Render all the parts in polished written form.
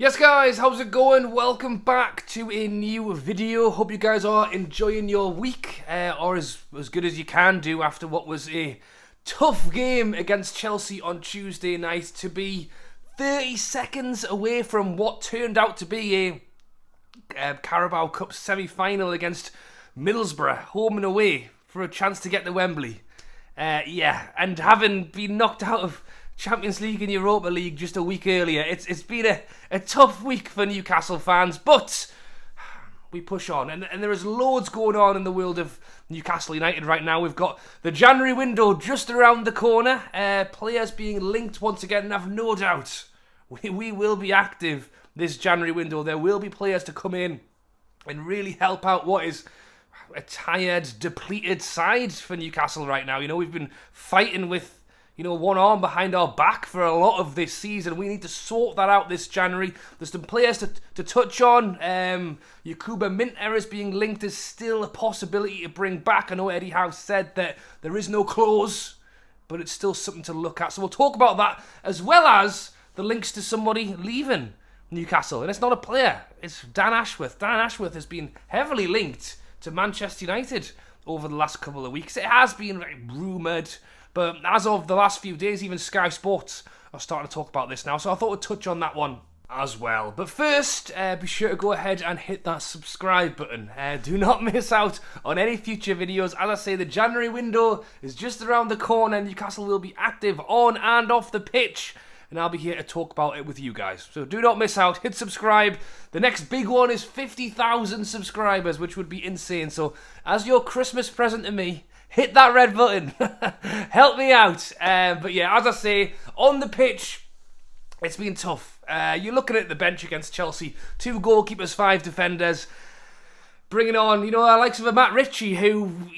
Yes guys, how's it going? Welcome back to a new video. Hope you guys are enjoying your week, or as good as you can do after what was a tough game against Chelsea on Tuesday night, to be 30 seconds away from what turned out to be a Carabao Cup semi-final against Middlesbrough, home and away, for a chance to get to Wembley. And having been knocked out of Champions League and Europa League just a week earlier, it's been a tough week for Newcastle fans, but we push on, and there is loads going on in the world of Newcastle United right now. We've got the January window just around the corner, players being linked once again, and I've no doubt we will be active this January window. There will be players to come in and really help out what is a tired, depleted side for Newcastle right now. You know, we've been fighting with one arm behind our back for a lot of this season. We need to sort that out this January. There's some players to touch on. Yakuba Minter is being linked as still a possibility to bring back. I know Eddie Howe said that there is no clause, but it's still something to look at. So we'll talk about that, as well as the links to somebody leaving Newcastle. And it's not a player, it's Dan Ashworth. Dan Ashworth has been heavily linked to Manchester United over the last couple of weeks. It has been rumoured, but as of the last few days, even Sky Sports are starting to talk about this now. So I thought we'd touch on that one as well. But first, be sure to go ahead and hit that subscribe button. Do not miss out on any future videos. As I say, the January window is just around the corner. Newcastle will be active on and off the pitch, and I'll be here to talk about it with you guys. So do not miss out. Hit subscribe. The next big one is 50,000 subscribers, which would be insane. So as your Christmas present to me, hit that red button. Help me out. But yeah, as I say, on the pitch, it's been tough. You're looking at the bench against Chelsea. 2 goalkeepers, 5 defenders. Bringing on, the likes of a Matt Ritchie, who,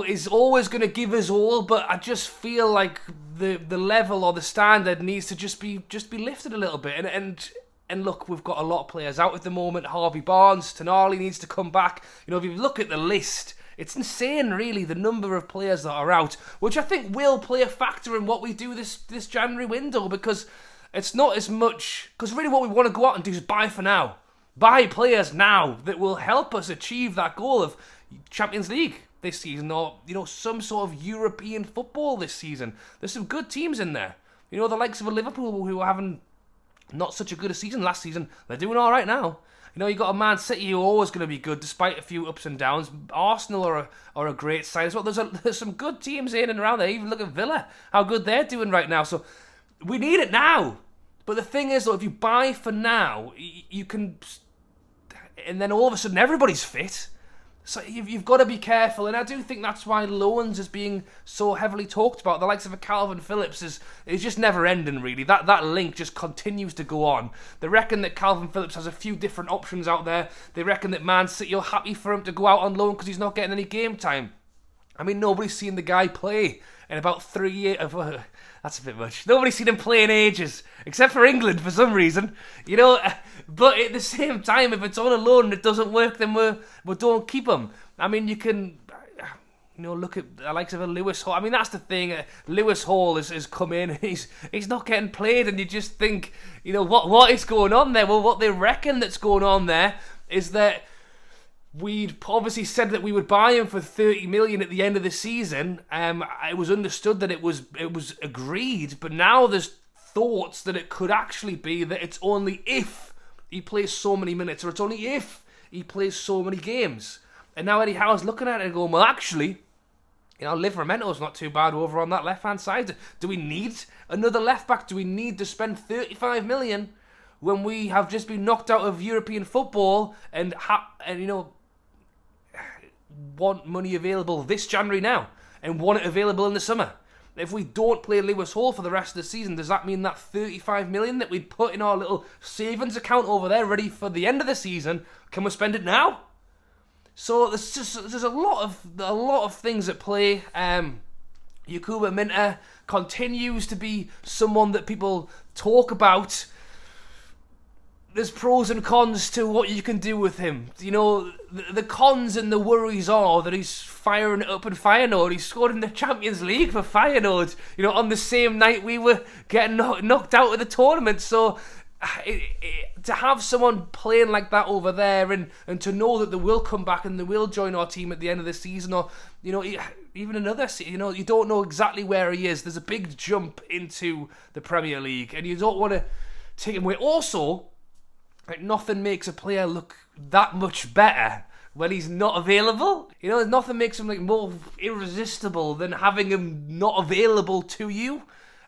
is always going to give his all, but I just feel like the level or the standard needs to just be lifted a little bit. And look, we've got a lot of players out at the moment. Harvey Barnes, Tonali needs to come back. If you look at the list, it's insane, really, the number of players that are out, which I think will play a factor in what we do this January window, because it's not as much, because really what we want to go out and do is buy for now. Buy players now that will help us achieve that goal of Champions League this season, or, some sort of European football this season. There's some good teams in there. The likes of a Liverpool, who are having not such a good a season last season, they're doing all right now. You got a Man City who are always going to be good despite a few ups and downs. Arsenal are a great side as well. There's some good teams in and around there. Even look at Villa, how good they're doing right now. So we need it now. But the thing is, though, if you buy for now, you can, and then all of a sudden everybody's fit. So you've got to be careful, and I do think that's why loans is being so heavily talked about. The likes of a Calvin Phillips is just never ending, really. That link just continues to go on. They reckon that Calvin Phillips has a few different options out there. They reckon that Man City are happy for him to go out on loan because he's not getting any game time. I mean, nobody's seen the guy play in about 3 years. That's a bit much. Nobody's seen him play in ages, except for England for some reason. But at the same time, if it's on a loan and it doesn't work, then we don't keep him. I mean, you can, look at the likes of a Lewis Hall. I mean, that's the thing. Lewis Hall has come in. He's not getting played, and you just think, what is going on there? Well, what they reckon that's going on there is that we'd obviously said that we would buy him for 30 million at the end of the season. It was understood that it was agreed, but now there's thoughts that it could actually be that it's only if he plays so many minutes, or it's only if he plays so many games. And now Eddie Howe's looking at it and going, well, actually, Livramento's not too bad over on that left-hand side. Do we need another left-back? Do we need to spend 35 million when we have just been knocked out of European football and want money available this January now and want it available in the summer? If we don't play Lewis Hall for the rest of the season, does that mean that 35 million that we'd put in our little savings account over there ready for the end of the season, can we spend it now? So there's a lot of things at play. Yakuba Minter continues to be someone that people talk about. There's pros and cons to what you can do with him. The cons and the worries are that he's firing it up in Feyenoord. He scored in the Champions League for Feyenoord, on the same night we were getting knocked out of the tournament. So to have someone playing like that over there, and to know that they will come back and they will join our team at the end of the season, or even another season, you don't know exactly where he is. There's a big jump into the Premier League, and you don't want to take him away. Also, like, nothing makes a player look that much better when he's not available. Nothing makes him like more irresistible than having him not available to you.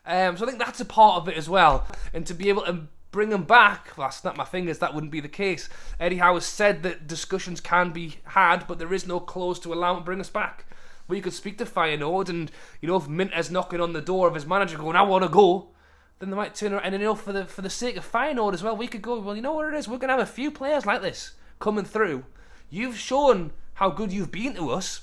So I think that's a part of it as well, and to be able to bring him back, well, I snap my fingers, that wouldn't be the case. Eddie Howe has said that discussions can be had, but there is no clause to allow him to bring us back. We could speak to Feyenoord, and if Minter's knocking on the door of his manager going, I want to go, then they might turn around, and for the sake of Feyenoord as well, we could go, well, you know what it is, we're going to have a few players like this coming through. You've shown how good you've been to us.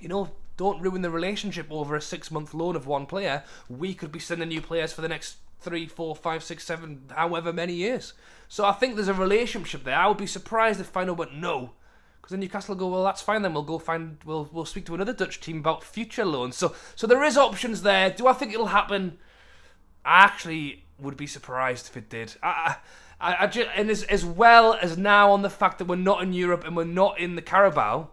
Don't ruin the relationship over a 6-month loan of one player. We could be sending you players for the next 3, 4, 5, 6, 7, however many years. So I think there's a relationship there. I would be surprised if Feyenoord went no, because then Newcastle will go, well, that's fine then. We'll speak to another Dutch team about future loans. So there is options there. Do I think it'll happen? I actually would be surprised if it did. And as well as now on the fact that we're not in Europe and we're not in the Carabao,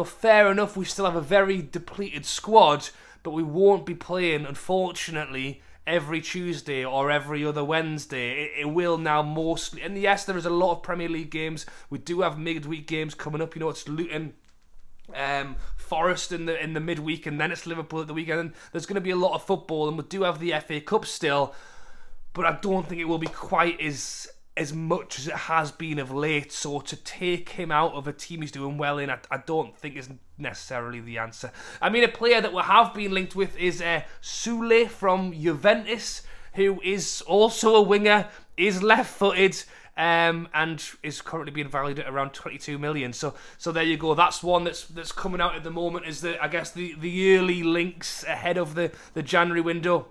fair enough, we still have a very depleted squad, but we won't be playing, unfortunately, every Tuesday or every other Wednesday. It will now mostly, and yes, there is a lot of Premier League games. We do have midweek games coming up. It's Luton, Forest in the midweek, and then it's Liverpool at the weekend. And there's going to be a lot of football, and we do have the FA Cup still, but I don't think it will be quite as much as it has been of late. So to take him out of a team he's doing well in, I don't think is necessarily the answer. I mean, a player that we have been linked with is Sule from Juventus, who is also a winger, is left-footed, and is currently being valued at around 22 million. So there you go. That's one that's coming out at the moment, is the early links ahead of the January window.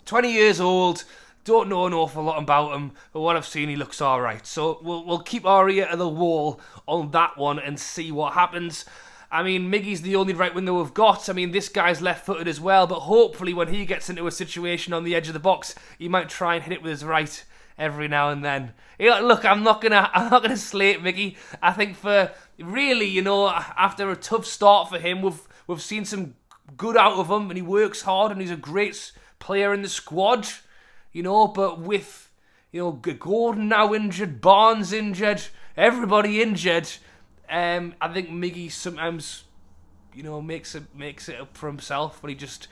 20 years old. Don't know an awful lot about him, but what I've seen, he looks alright. So we'll keep our ear to the wall on that one and see what happens. I mean, Miggy's the only right winger we've got. I mean, this guy's left-footed as well, but hopefully when he gets into a situation on the edge of the box, he might try and hit it with his right every now and then. Look, I'm not gonna slate Miggy. I think for really, after a tough start for him, we've seen some good out of him, and he works hard, and he's a great player in the squad. But with, Gordon now injured, Barnes injured, everybody injured, I think Miggy sometimes, makes it up for himself when he just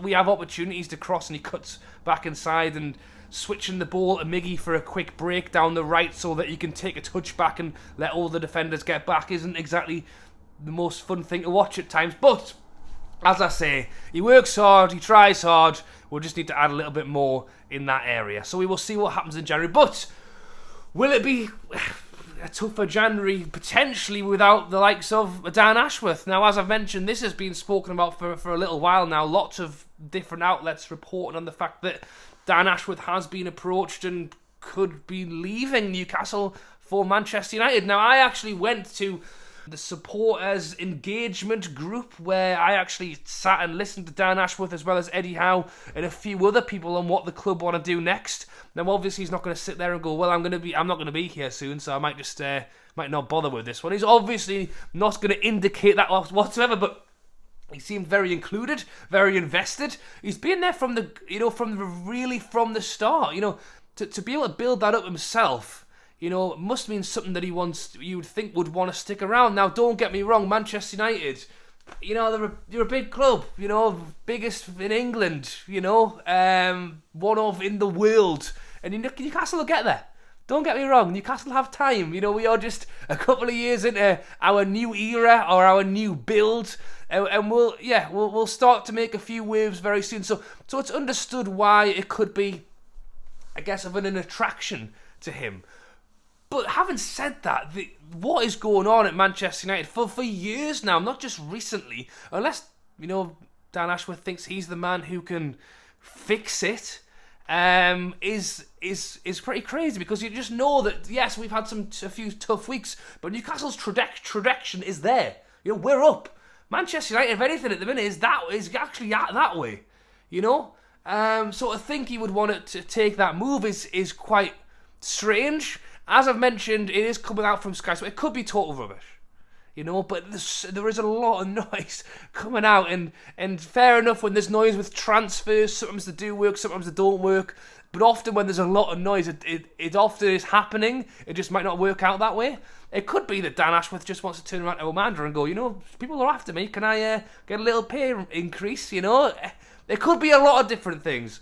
we have opportunities to cross and he cuts back inside, and switching the ball to Miggy for a quick break down the right so that he can take a touch back and let all the defenders get back isn't exactly the most fun thing to watch at times. But as I say, he works hard, he tries hard. We'll just need to add a little bit more in that area. So we will see what happens in January. But will it be a tougher January potentially without the likes of Dan Ashworth? Now, as I've mentioned, this has been spoken about for a little while now. Lots of different outlets reporting on the fact that Dan Ashworth has been approached and could be leaving Newcastle for Manchester United. Now, I actually went to the supporters engagement group where I actually sat and listened to Dan Ashworth as well as Eddie Howe and a few other people on what the club want to do next. Now obviously he's not going to sit there and go, well, I'm not going to be here soon, so I might just might not bother with this one. He's obviously not going to indicate that whatsoever, but he seemed very included, very invested. He's been there from the start. To be able to build that up himself, it must mean something that you would think would want to stick around. Now, don't get me wrong, Manchester United, they're a big club, biggest in England, one of in the world. And Newcastle will get there. Don't get me wrong, Newcastle have time. We are just a couple of years into our new era or our new build. And we'll start to make a few waves very soon. So it's understood why it could be, I guess, of an attraction to him. But having said that, what is going on at Manchester United for years now, not just recently, unless, Dan Ashworth thinks he's the man who can fix it, is pretty crazy, because you just know that, yes, we've had a few tough weeks, but Newcastle's trajectory is there. We're up. Manchester United, if anything, at the minute, is actually that way, So to think he would want to take that move is quite strange. As I've mentioned, it is coming out from Sky, so it could be total rubbish. You know, but there is a lot of noise coming out, and fair enough when there's noise with transfers, sometimes they do work, sometimes they don't work, but often when there's a lot of noise, it often is happening, it just might not work out that way. It could be that Dan Ashworth just wants to turn around to Amanda and go, you know, people are after me, can I get a little pay increase, you know? There could be a lot of different things.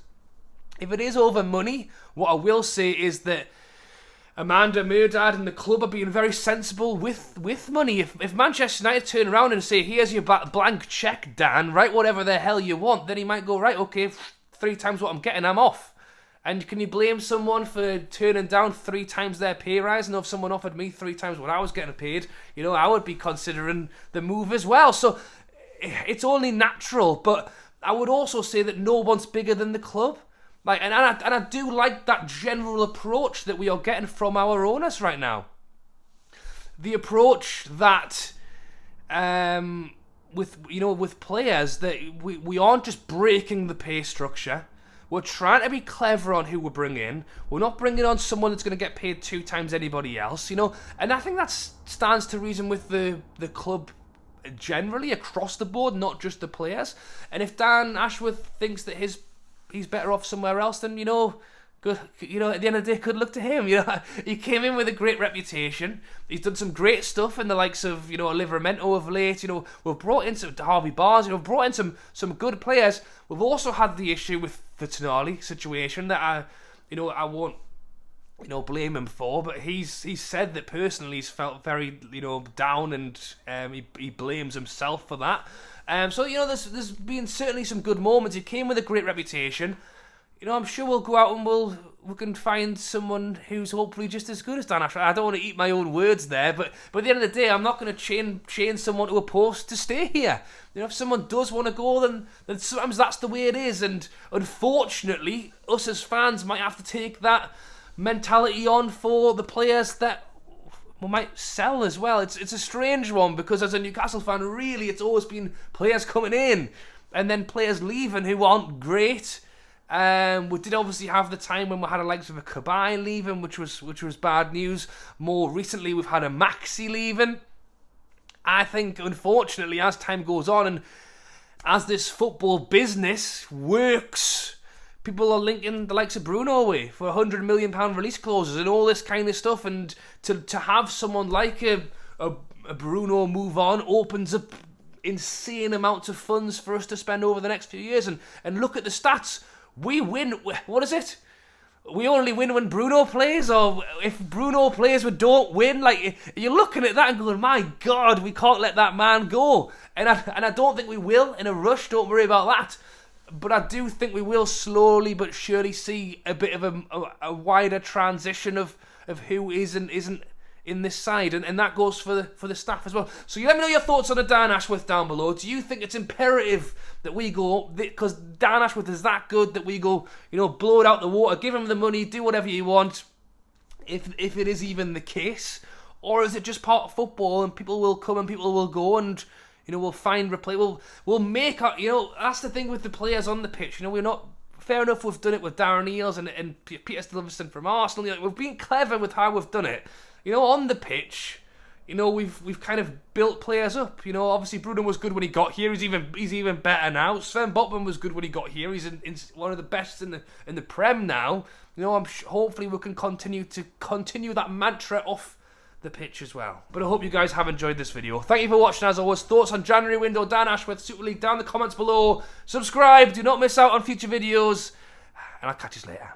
If it is over money, what I will say is that Amanda Murdad and the club are being very sensible with money. If Manchester United turn around and say, here's your blank cheque, Dan, write whatever the hell you want, then he might go, right, okay, 3 times what I'm getting, I'm off. And can you blame someone for turning down 3 times their pay rise? And if someone offered me 3 times what I was getting paid, you know, I would be considering the move as well. So it's only natural, but I would also say that no one's bigger than the club. Like, and I do like that general approach that we are getting from our owners right now. The approach that, with players, that we aren't just breaking the pay structure. We're trying to be clever on who we bring in. We're not bringing on someone that's going to get paid 2 times anybody else, you know. And I think that stands to reason with the club generally across the board, not just the players. And if Dan Ashworth thinks that he's better off somewhere else, then, you know, good, you know, at the end of the day, good luck to him. You know, he came in with a great reputation. He's done some great stuff in the likes of, you know, Livermento of late. You know, we've brought in some Harvey Barnes. You know, brought in some good players. We've also had the issue with the Tonali situation that I won't, you know, blame him for, but he's said that personally he's felt very, you know, down, and he blames himself for that. So, you know, there's been certainly some good moments. He came with a great reputation. You know, I'm sure we'll go out and we can find someone who's hopefully just as good as Dan Ashworth. I don't want to eat my own words there, but at the end of the day, I'm not going to chain someone to a post to stay here. You know, if someone does want to go, then sometimes that's the way it is. And unfortunately, us as fans might have to take that mentality on for the players that we might sell as well. It's a strange one, because as a Newcastle fan, really, it's always been players coming in and then players leaving who aren't great. We did obviously have the time when we had a likes of a Cabaye leaving, which was bad news. More recently, we've had a Maxi leaving. I think, unfortunately, as time goes on and as this football business works, people are linking the likes of Bruno away for £100 million release clauses and all this kind of stuff. And to have someone like a Bruno move on opens up insane amounts of funds for us to spend over the next few years. And look at the stats. We win. What is it? We only win when Bruno plays, or if Bruno plays, we don't win. Like, you're looking at that and going, my God, we can't let that man go. And I don't think we will in a rush. Don't worry about that. But I do think we will slowly but surely see a bit of a wider transition of who is and isn't in this side, and that goes for the staff as well. So you let me know your thoughts on the Dan Ashworth down below. Do you think it's imperative that we go, because Dan Ashworth is that good, that we go, you know, blow it out the water, give him the money, do whatever you want, if it is even the case? Or is it just part of football and people will come and people will go, and, you know, we'll find replay, we'll make our, you know, that's the thing with the players on the pitch. You know, we're not, fair enough, we've done it with Darren Eales and Peter Stuyvesant from Arsenal. You know, we've been clever with how we've done it. You know, on the pitch, you know, we've kind of built players up. You know, obviously Bruno was good when he got here. He's even better now. Sven Botman was good when he got here. He's in one of the best in the Prem now. You know, hopefully we can continue that mantra off the pitch as well. But I hope you guys have enjoyed this video. Thank you for watching. As always, thoughts on January window, Dan Ashworth, Super League, down in the comments below. Subscribe. Do not miss out on future videos. And I'll catch you later.